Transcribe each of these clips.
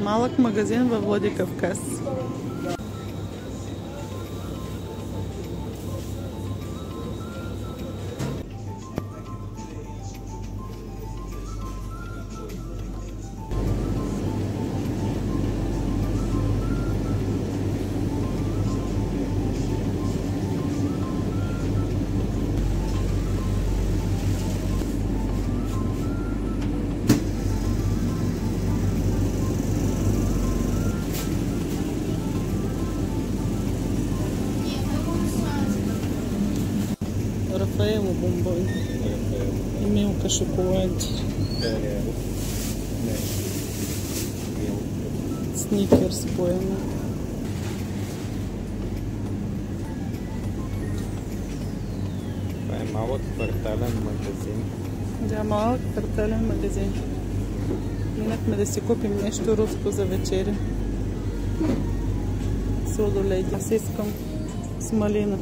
Малък магазин във Владикавказ. Рафаело бомбони и Милка шоколади. Сникерс поема. Това е малък квартален магазин. Да, малък квартален магазин. Минахме да си купим нещо руско за вечеря. Сладоледи. Аз искам с малина.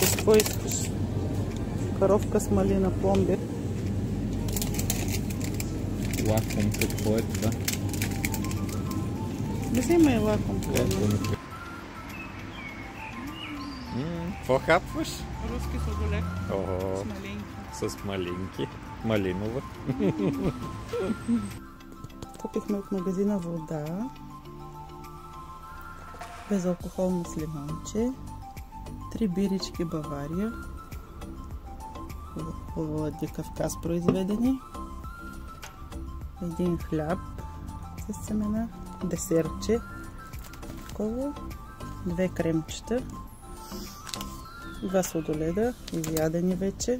Какво искаш? Коровка с малина, пломбир. Лаком, какво е това? Взимай лаком. Какво хапваш? Руски сладолед. О, С малинки. с малинки. Малинова. Купихме от магазина вода. Безалкохолно с лимонче. 3 бирички Бавария. Владикавказ произведени. 1 хляб с семена. Десертче. Такова. 2 кремчета. 2 сладоледа. Изядени вече.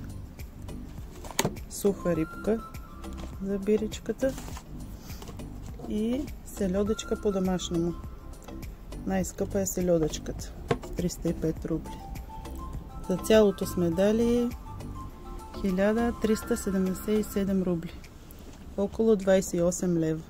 Суха рибка за биричката. И селедочка по-домашному. Най-скъпа е селедочката. 305 рубли. За цялото сме дали 1377 рубли. Около 28 лева.